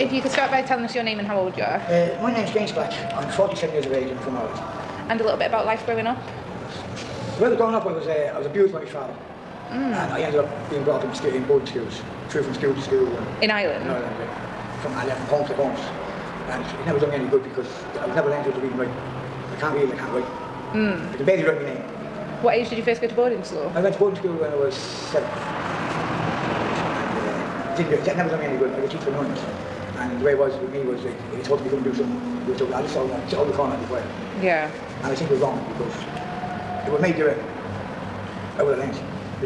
If you could start by telling us your name and how old you are. My name's James Black. I'm 47 years of age and from Ireland. And a little bit about life growing up. Well, growing up, I was abused by my father. And I ended up being brought up in boarding schools, through from school to school. In Ireland? In Ireland, yeah. I left from home to homes. And it never done me any good because I was never learned how to read and write. I can't read, I can't write. I can barely write my name. What age did you first go to boarding school? I went to boarding school when I was 7. It never done me any good. I was teaching nuns. And the way it was with me was like, they told me to do something. I just saw the corner before. Yeah. And I think it was wrong because it would make you I would have learned.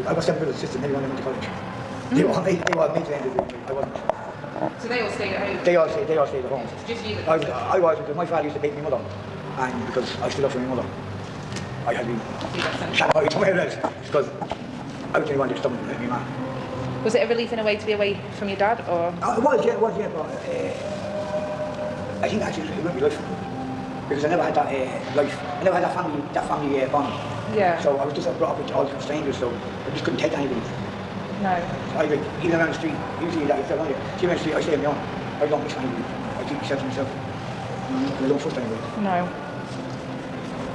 I got 7 brothers and sisters and everyone went to college. They all made the end of it. I wasn't. So they all stayed at home? They all stayed at home. Just you? I was because my father used to beat my mother. And because I stood up for my mother, I had been shot out somewhere else because I was the only one to stomach my man. Was it a relief in a way to be away from your dad, or? It was, yeah, but I think actually it wouldn't be life because I never had that life. I never had that family bond. Yeah. So I was just brought up with all different strangers, so I just couldn't take anybody. No. I like even around the street. Usually that if they're on you, see around the street, I stay on my own. I don't miss anybody. I keep myself to myself. I don't trust anybody. No.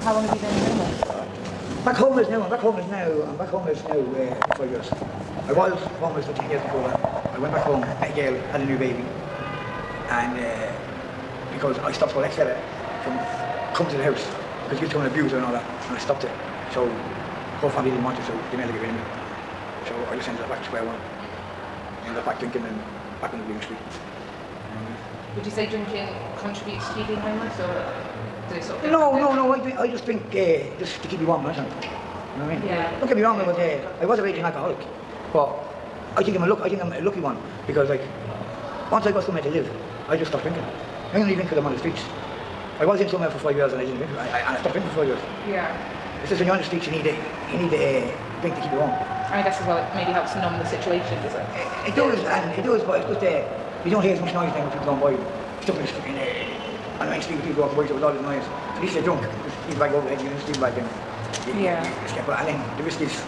How long have you been homeless? Back home is now. I'm back home is now 5 years. I was homeless for 10 years before that. I went back home, met a girl, had a new baby, and because I stopped Alex fella from coming to the house because he was going to abuse her and all that, and I stopped it. So whole family didn't want it, so they never get rid of me. So I just ended up back to square one. Ended up back drinking and back on the Green Street. Would you say drinking contributes to you being homeless, or do it sort of? No. I just drink just to keep me warm, you know what I mean? Yeah. Don't get me wrong, I was a raging alcoholic, but I think I'm a lucky one because like once I got somewhere to live, I just stopped drinking. I only drink because I'm on the streets. I was in somewhere for 5 years and I didn't drink. And I stopped drinking for 5 years. Yeah. It's just when you're on the streets, you need a drink to keep you warm. I guess as well, it maybe helps numb the situation, does it? It does, but it's just you don't hear as much noise now when people going by. Stuff in the street, and I speak to people walking by, so it was all the noise. At least they're drunk. Just sleep back overhead, you can sleep back in. Yeah. And then the risk is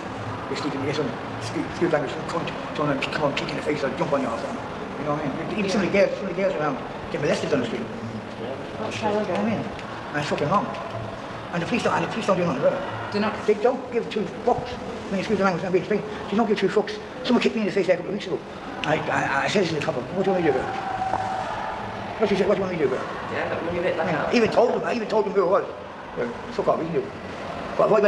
you're sleeping, you get some street language, some cunt, someone come on, kick in the face or jump on you or something. You know what I mean? Even some of the girls around get molested on the street. That's terrible. You know what I mean? And it's fucking wrong. And the police don't do nothing about it. Do not. They don't give 2 fucks. When you speak the language and be explained, they don't give 2 fucks. Someone kicked me in the face there a couple of weeks ago. I said this in the couple, what do you want me to do about it? What do you want me to do about it? Yeah, that would be a bit like that. I even told them who it was. Well, fuck off, you can do it. But if I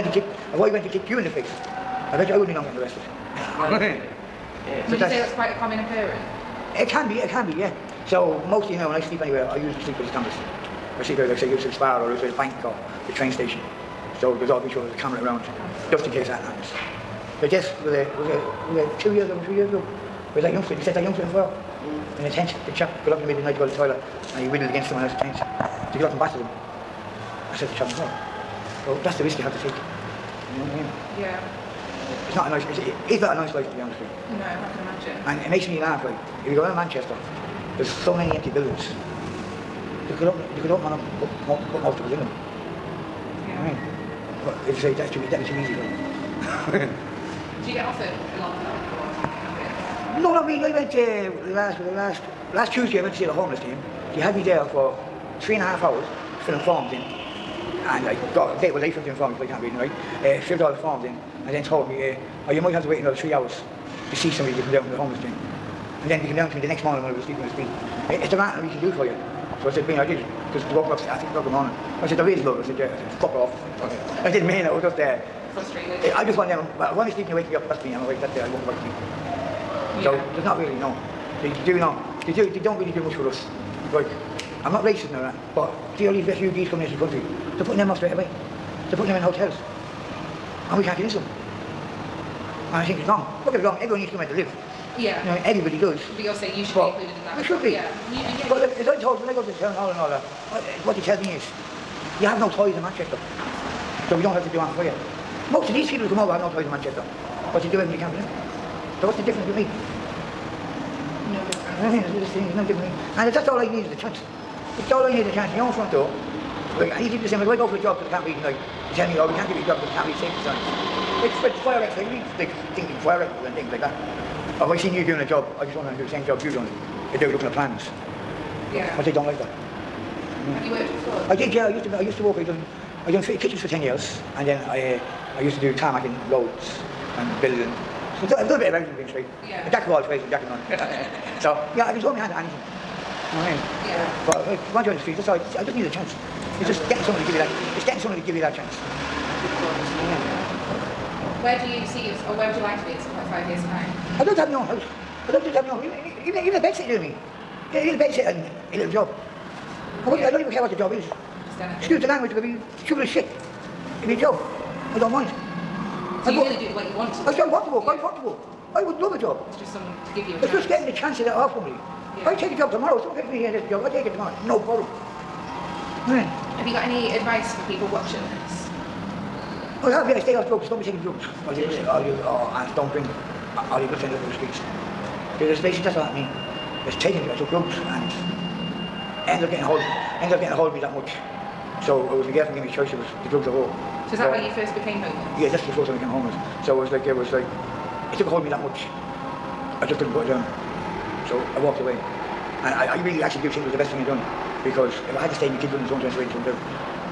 went to kick you in the face, I bet you I wouldn't be long getting arrested. Would you say that's quite a common occurrence? It can be, yeah. So mostly now when I sleep anywhere, I usually sleep with the cameras. I sleep out, like say, the Spar or the bank or the train station. So there's always sure there's a camera around, just in case that happens. But just was it 2 years ago, 3 years ago, was that youngster, he set that youngster in fire. In a tent, the chap got up in the middle of the night to go to the toilet and he whittled against someone else's tent. So he got up and battered him. I said the chap in fire. So that's the risk you have to take. You know what I mean? Yeah. It's not a nice, it's not a nice life to be honest with you. No, I can imagine. And it makes me laugh, like, if you go around Manchester, there's so many empty buildings. You could open up and put most of us in them. You know what I mean? But if you say that'd be too easy for them. Do you get offered a lot of that? No, I mean, I went last Tuesday I went to see the homeless team. They had me there for 3.5 hours, filling forms in. And I got a date with they filled in forms, I can't read them right. Filled all the forms in and then told me, you might have to wait another 3 hours to see somebody to come down to the homeless team. And then they came down to me the next morning when I was sleeping on the street. It's a rant we can do for you. So I said, I did, because I woke up at 6 o'clock in the morning. I said, there is love. I said, yeah. I said, fuck off. I didn't mean it, I was just there. Frustrated? I just want them, when I sleep, you wake me up, that's me, I'm awake that day, I won't wake me. So there's not really, no. They don't really do much for us. Like, I'm not racist now, but see all these refugees coming into the country, they're putting them off straight away. They're putting them in hotels. And we can't get into them. And I think it's wrong. Don't get it wrong, everyone needs somewhere to live. Yeah. You know, everybody does. But you're saying you should be included in that? We should be. Yeah. But as I told when I go to the town hall and all that, what they tell me is, you have no toys in Manchester. So we don't have to do anything for you. Most of these people who come over have no toys in Manchester. But they do everything they can for them. So what's the difference with me? No difference. I mean, there's no difference. And that's all I need is a chance. It's all I need is a chance. Your own front door. Like, and you do the same. If I go for a job because I can't read, like, you tell me, oh, we can't give you a job because you can't read safety signs. It's fire exit. I read thinking fire exit and things like that. Or if I seen you doing a job, I just want to do the same job you're doing. You're looking at plans. Yeah. But they don't like that. Have you worked before? I did, yeah. I used to work. I done kitchens for 10 years, and then I used to do tarmacking roads and building. So I've done a bit of everything, being straight. Yeah. A jack of all trades, jack of none. So yeah, I can throw my hand at anything. You know what I mean? Yeah. But once you're on the street, that's all. I just need a chance. It's just getting someone to give you that. It's getting someone to give you that chance. Where do you see yourself, or where would you like to be in 5 years' time? I'd love to have my own house. I'd love to have my own. Even a bedsitter to me. Even a bedsitter and a little job. I don't even care what the job is. Just done it. Excuse the language, but be stupid as shit. If it's a job, I don't mind. So you really do what you want to do? I'm so comfortable, quite comfortable. I would love a job. It's just someone to give you a It's just chance. getting the chance of that offer me. If I take a job tomorrow, someone gets me here this job, I take it tomorrow. No problem. Yeah. Have you got any advice for people watching this? Well, have you stay off drugs, don't be taking drugs. And don't bring all your good friends up to the streets. Because basically that's what I mean. It's taking drugs and ends up getting a hold of me that much. So it was the girlfriend gave me a choice, it was the drugs of all. So is that why you first became homeless? Yeah, that's the first time I became homeless. So it was like, it took a hold of me that much. I just couldn't put it down. So I walked away. And I really actually do think it was the best thing I've done. Because if I had to stay with kids running zones, I couldn't do.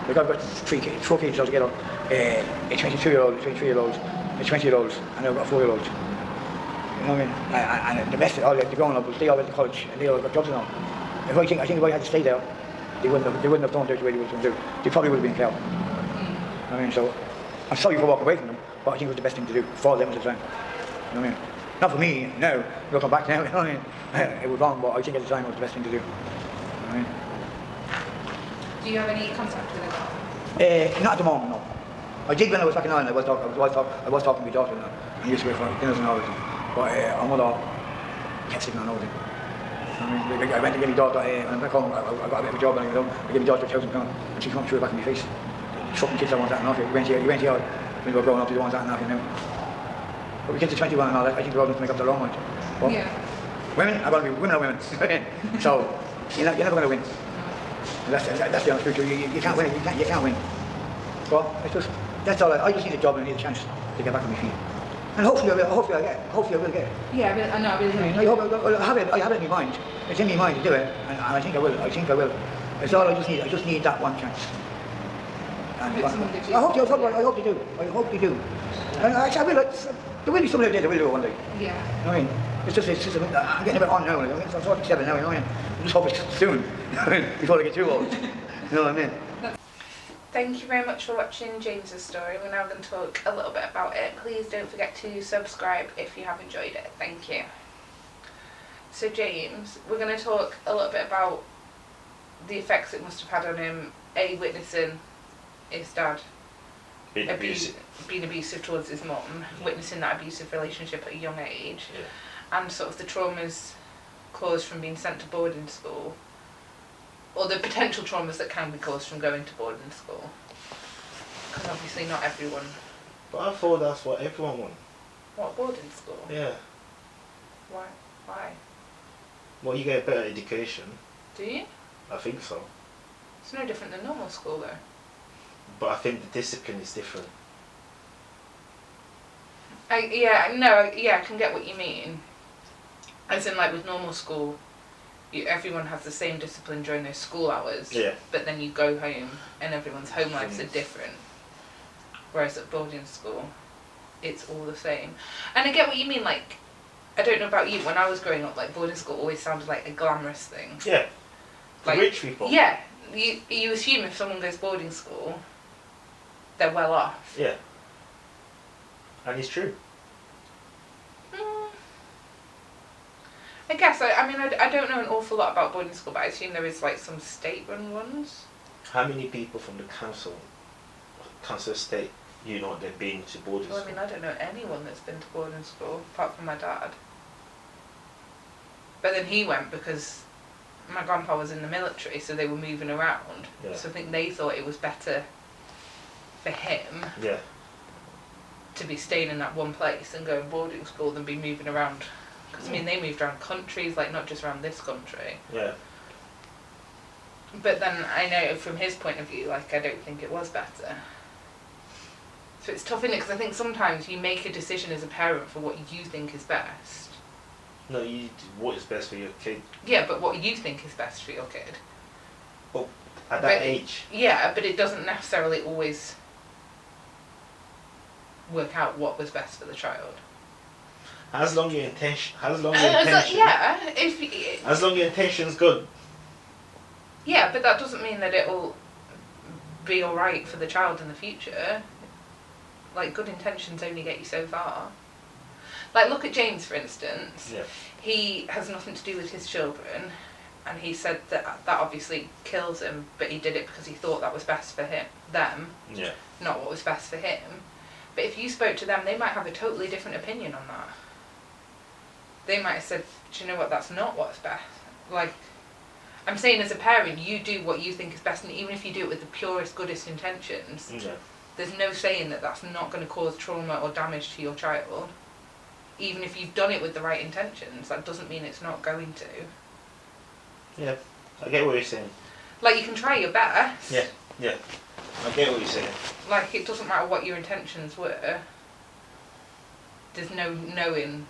Like I've got four kids altogether. A 22-year-old, a 23-year-old, a 20-year-old, and I've got 4-year-olds. You know what I mean? And the rest of all the grown up, they all went to college and they all got jobs and all. I think if I had to stay there, they wouldn't have done it the way they were going to do. They probably would have been killed. I mean, so I'm sorry for walking away from them, but I think it was the best thing to do for them at the time. You know what I mean? Not for me, no. Looking back now, you know what I mean? It was wrong, but I think at the time it was the best thing to do. You know what I mean? Do you have any contact with them? Not at the moment, no. I did when I was back in Ireland. I was talking to my daughter and used to go for dinners and all that. But our mother kept sitting on everything. I went to get my daughter, when I'm back home, I got a bit of a job and I gave my daughter £1,000 and she come through back in my face. Fucking kids, I want that and off you. You went here when you were growing up, you don't want that and off you now. But we get to 21 and all that, I think they're all going to make up their own mind. But Yeah. women are going to be women. So you're never going to win. That's the honest truth. You can't win it. You can't win. But it's just, that's all. I just need a job and I need a chance to get back on my feet. And hopefully I will get it. Yeah, I know, I really hope. I have it in my mind. It's in my mind to do it, and I think I will. It's all I just need that one chance. And I hope they do. And actually, I will. There will be someone out there that will do it one day. Yeah. You know what I mean? It's just I'm getting a bit on now. I'm 47 now. You know what I mean? I just hope it's soon, before I get too old. You know what I mean? Thank you very much for watching James's story. We're now going to talk a little bit about it. Please don't forget to subscribe if you have enjoyed it. Thank you. So James, we're going to talk a little bit about the effects it must have had on him, witnessing his dad being abusive towards his mum, witnessing that abusive relationship at a young age, and sort of the traumas caused from being sent to boarding school, or the potential traumas that can be caused from going to boarding school. Because obviously not everyone. But I thought that's what everyone wanted. What, boarding school? Yeah. Why? Well, you get a better education. Do you? I think so. It's no different than normal school though. But I think the discipline is different. I can get what you mean. As in, like with normal school, everyone has the same discipline during their school hours. Yeah. But then you go home and everyone's home lives are different. Whereas at boarding school, it's all the same. And I get what you mean. Like, I don't know about you. When I was growing up, like boarding school always sounded like a glamorous thing. Yeah. Like, rich people. Yeah. You assume if someone goes boarding school, they're well off. Yeah. And it's true. I guess. I don't know an awful lot about boarding school, but I assume there is like some state-run ones. How many people from the council estate, they've been to boarding Well, school? I don't know anyone that's been to boarding school, apart from my dad. But then he went because my grandpa was in the military, so they were moving around. Yeah. So I think they thought it was better for him Yeah. to be staying in that one place and going boarding school than be moving around. Because they moved around countries, like not just around this country. Yeah. But then I know from his point of view, like I don't think it was better. So it's tough, isn't it? Because I think sometimes you make a decision as a parent for what you think is best. No, you what is best for your kid Yeah, but what you think is best for your kid. at that But- age. Yeah, but it doesn't necessarily always work out what was best for the child. As long your intention, as long your So, intention, yeah, as long your intention's good. yeah, but that doesn't mean that it'll be alright for the child in the future. Like, good intentions only get you so far. Like, look at James, for instance. Yeah. He has nothing to do with his children, and he said that obviously kills him, but he did it because he thought that was best for them, Yeah. not what was best for him. But if you spoke to them, they might have a totally different opinion on that. They might have said, do you know what, that's not what's best. Like, I'm saying as a parent, you do what you think is best, and even if you do it with the purest, goodest intentions, Yeah. there's no saying that that's not going to cause trauma or damage to your child. Even if you've done it with the right intentions, that doesn't mean it's not going to. Yeah. I get what you're saying. Like, you can try your best. Yeah. Yeah. I get what you're saying. Like, it doesn't matter what your intentions were. There's no knowing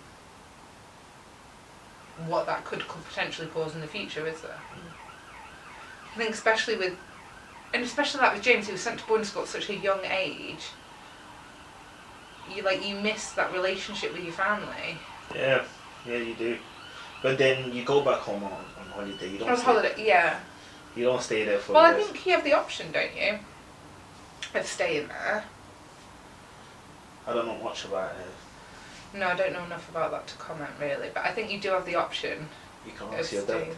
what that could potentially cause in the future, is there? I think especially with James, who was sent to boarding school at such a young age, you miss that relationship with your family. Yeah. Yeah, you do. But then you go back home on holiday. You don't. On stay, holiday, yeah. You don't stay there for. Well, I the rest. think you have the option, don't you, of staying there. I don't know much about it. No, I don't know enough about that to comment really, but I think you do have the option You can of ask your dad. staying.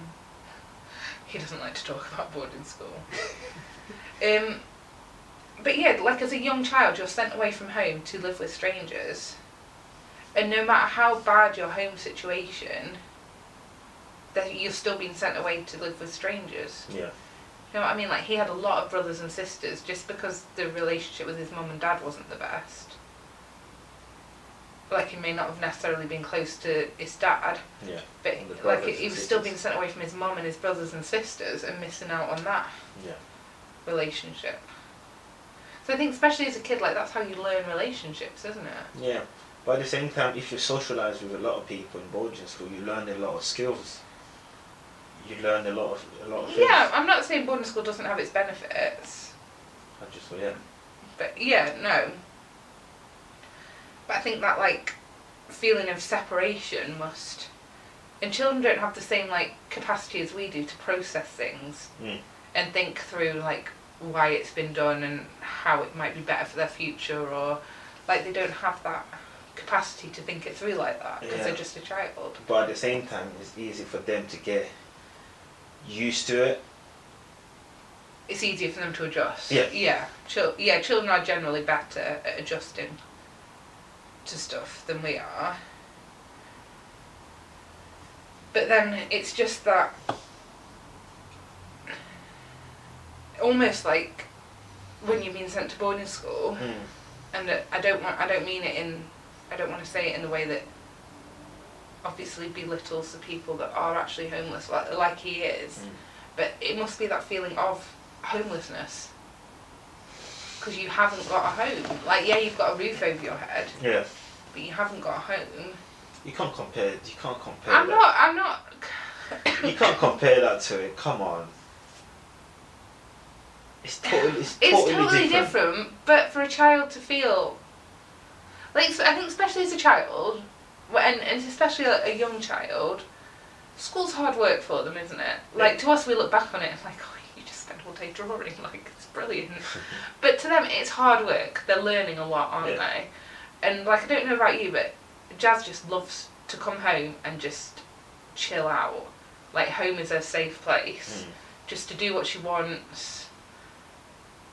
He doesn't like to talk about boarding school. But yeah, like as a young child, you're sent away from home to live with strangers, and no matter how bad your home situation, that you're still being sent away to live with strangers. Yeah. You know what I mean? Like, he had a lot of brothers and sisters. Just because the relationship with his mum and dad wasn't the best, like, he may not have necessarily been close to his dad, Yeah. but And the like brothers he and was still sisters. being sent away from his mum and his brothers and sisters and missing out on that Yeah. relationship. So I think especially as a kid, like, that's how you learn relationships, isn't it? Yeah. But at the same time, if you socialise with a lot of people in boarding school, you learn a lot of skills. You learn a lot of things. Yeah, I'm not saying boarding school doesn't have its benefits, I just yeah. but yeah, no. But I think that, like, feeling of separation must, and children don't have the same, like, capacity as we do to process things and think through, like, why it's been done and how it might be better for their future, or like, they don't have that capacity to think it through like that because Yeah. they're just a child. But at the same time, it's easy for them to get used to it. It's easier for them to adjust. Yeah. Yeah, children are generally better at adjusting to stuff than we are. But then it's just that, almost like when you've been sent to boarding school, and I don't want to say it in the way that obviously belittles the people that are actually homeless, like he is, but it must be that feeling of homelessness because you haven't got a home. Like, yeah, you've got a roof over your head, Yeah. but you haven't got a home. You can't compare. You can't compare. I'm that. not. You can't compare that to it. Come on. It's totally different. But for a child to feel, like, I think especially as a child, and especially a young child, school's hard work for them, isn't it? Like, to us, we look back on it and like, oh, you just spent all day drawing, like, it's brilliant. But to them, it's hard work. They're learning a lot, aren't they? And like, I don't know about you, but Jazz just loves to come home and just chill out. Like, home is a safe place, just to do what she wants.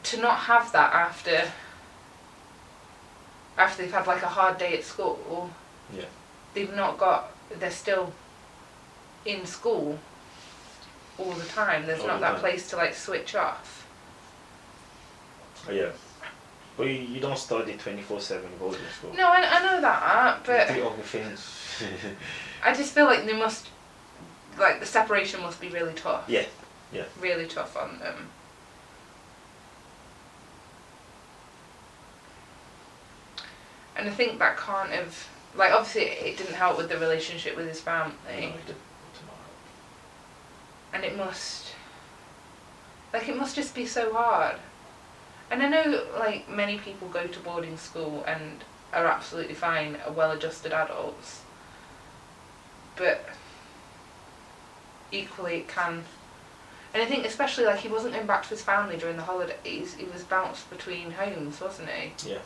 To not have that after they've had like a hard day at school. Yeah. They're still in school all the time. There's All not the that time. place to, like, switch off. Yeah. But you don't study 24/7 in boarding school. No, I know that, but You do other things. I just feel like the separation must be really tough. Yeah. Really tough on them. And I think that can't have Like, obviously, it didn't help with the relationship with his family. No, it didn't. And it must just be so hard. And I know, like, many people go to boarding school and are absolutely fine, are well-adjusted adults. But equally it can... And I think especially, like, he wasn't going back to his family during the holidays, he was bounced between homes, wasn't he? Yeah.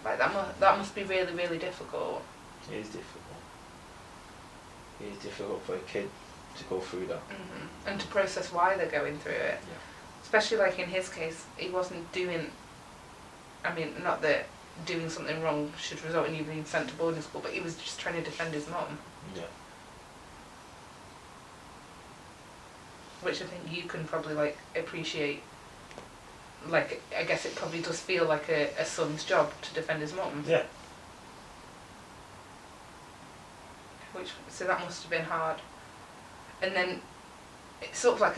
Like, that must be really, really difficult. It is difficult. It is difficult for a kid to go through that. And to process why they're going through it. Yeah. Especially, like, in his case, he wasn't doing... I mean, not that doing something wrong should result in you being sent to boarding school, but he was just trying to defend his mum. Yeah. Which I think you can probably, like, appreciate. Like, I guess it probably does feel like a son's job to defend his mum. Yeah. So that must have been hard. And then it's sort of like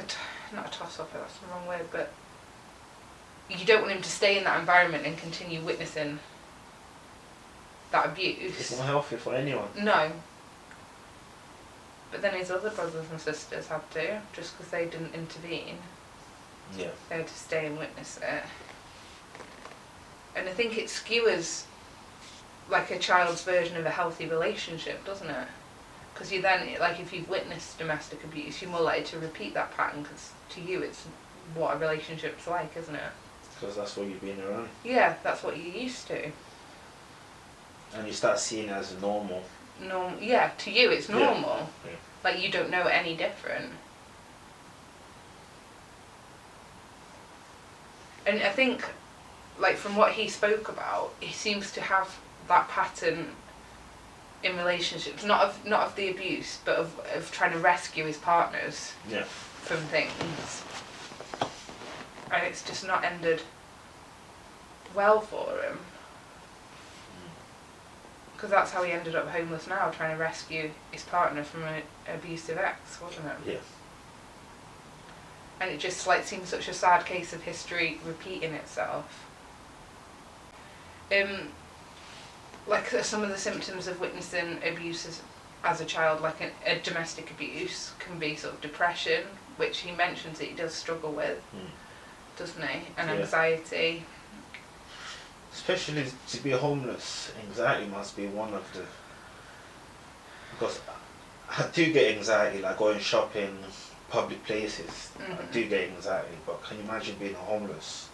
not a toss-up, that's the wrong word, but you don't want him to stay in that environment and continue witnessing that abuse. It's not healthy for anyone. No. But then his other brothers and sisters had to, just because they didn't intervene. Yeah. They had to stay and witness it. And I think it skewers, like, a child's version of a healthy relationship, doesn't it? Because you then, like, if you've witnessed domestic abuse, you're more likely to repeat that pattern, because to you it's what a relationship's like, isn't it? Because that's what you've been around. Yeah, that's what you're used to. And you start seeing it as normal. Yeah, to you it's normal. Yeah. Like, you don't know any different. And I think, like, from what he spoke about, he seems to have that pattern in relationships, not of the abuse, but of trying to rescue his partners Yeah. from things. And it's just not ended well for him. Because that's how he ended up homeless now, trying to rescue his partner from an abusive ex, wasn't it? Yeah. And it just, like, seems such a sad case of history repeating itself. Like, some of the symptoms of witnessing abuse as a child, like a domestic abuse, can be sort of depression, which he mentions that he does struggle with, doesn't he? And Yeah. anxiety. Especially to be homeless, anxiety must be one of the... Because I do get anxiety, like going shopping, public places. I do get anxiety, but can you imagine being homeless?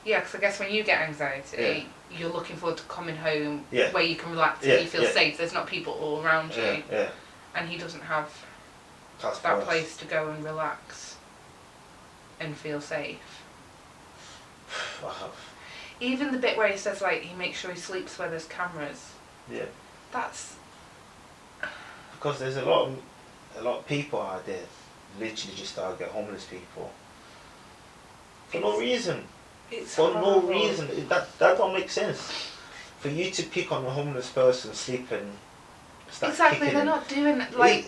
Yeah, because I guess when you get anxiety, you're looking forward to coming home Yeah. where you can relax Yeah, and you feel yeah. safe. There's not people all around you. Yeah. And he doesn't have That's that worse. place to go and relax and feel safe. Wow. Even the bit where he says, like, he makes sure he sleeps where there's cameras. Yeah. That's... Because there's a lot of people out there literally just target homeless people for no reason. It's For no horrible. reason. That don't make sense. For you to pick on a homeless person sleeping, start Exactly, kicking they're him, not doing, like...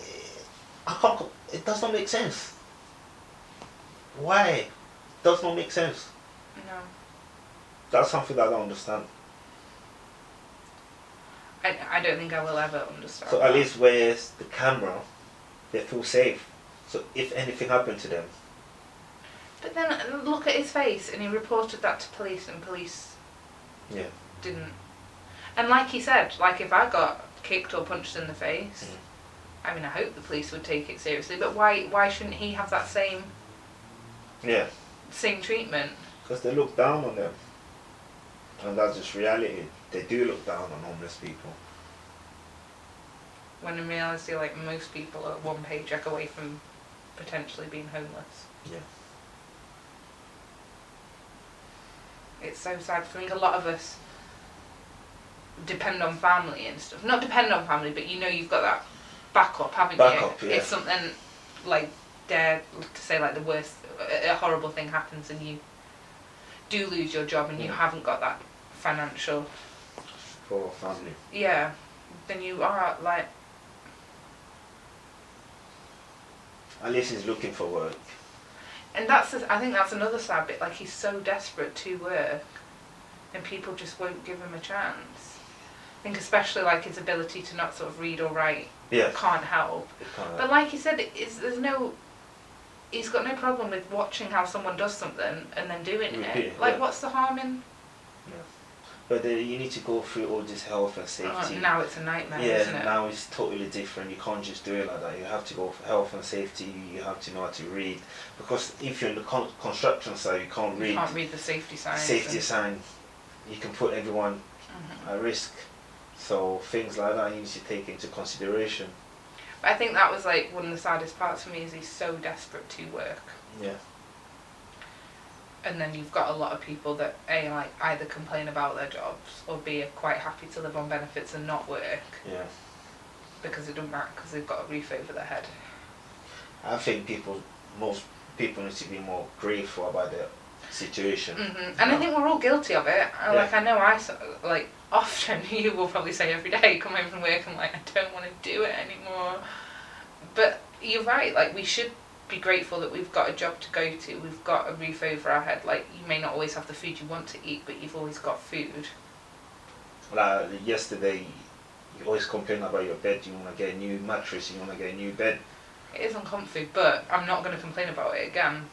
it does not make sense. Why? It does not make sense. No. That's something that I don't understand. I don't think I will ever understand So that. at least where's the camera, they feel safe. So if anything happened to them, But then look at his face, and he reported that to police, and police yeah, didn't. And like he said, like, if I got kicked or punched in the face, I mean, I hope the police would take it seriously, but why shouldn't he have that same treatment? because they look down on them, and that's just reality. They do look down on homeless people. When in reality, like, most people are one paycheck away from potentially being homeless. Yeah. It's so sad. I think a lot of us depend on family and stuff. Not depend on family, but you know you've got that backup, haven't Backup, you? yeah. If something, like, dare to say, like, the worst, a horrible thing happens and you do lose your job and you haven't got that financial... For family. Yeah, then you are, like... At least he's looking for work. And I think that's another sad bit, like, he's so desperate to work and people just won't give him a chance. think especially like his ability to not sort of read or write Yeah. can't help. It can't But like you said, he's got no problem with watching how someone does something and then doing Repeat it. it, Like, yeah. what's the harm in? But you need to go through all this health and safety. Now it's a nightmare, Yeah, isn't it? now it's totally different. You can't just do it like that. You have to go for health and safety. You have to know how to read. Because if you're in the construction side, you can't read. You can't read the safety signs. Safety sign. You can put everyone at risk. So things like that you need to take into consideration. But I think that was like one of the saddest parts for me is he's so desperate to work. Yeah. And then you've got a lot of people that A, like either complain about their jobs or B, are quite happy to live on benefits and not work Yeah. because it doesn't matter because they've got a roof over their head. I think most people need to be more grateful about their situation. And I think we're all guilty of it. Like Yeah. I know like often you will probably say every day, come home from work and like I don't want to do it anymore. But you're right. Like we should be grateful that we've got a job to go to. We've got a roof over our head. Like you may not always have the food you want to eat, but you've always got food. Like yesterday, you always complain about your bed. You want to get a new mattress. You want to get a new bed. It is uncomfy, but I'm not going to complain about it again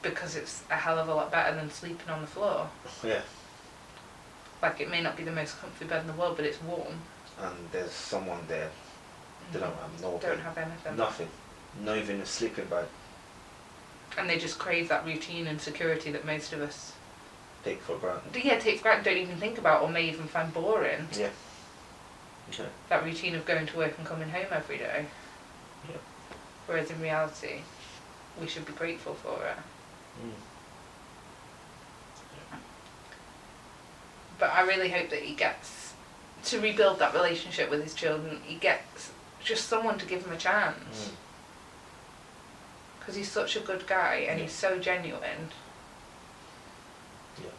because it's a hell of a lot better than sleeping on the floor. Yeah. Like it may not be the most comfy bed in the world, but it's warm. And there's someone there. They don't have no Don't bed. have anything. Nothing. Not even a sleeping bag. And they just crave that routine and security that most of us Take for granted. take for granted, don't even think about or may even find boring. Yeah. Okay. That routine of going to work and coming home every day. Yeah. Whereas in reality, we should be grateful for it. But I really hope that he gets to rebuild that relationship with his children. He gets just someone to give him a chance. Because he's such a good guy and he's so genuine. Yeah.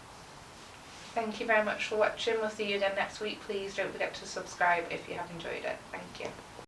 Thank you very much for watching. We'll see you again next week. Please don't forget to subscribe if you have enjoyed it. Thank you.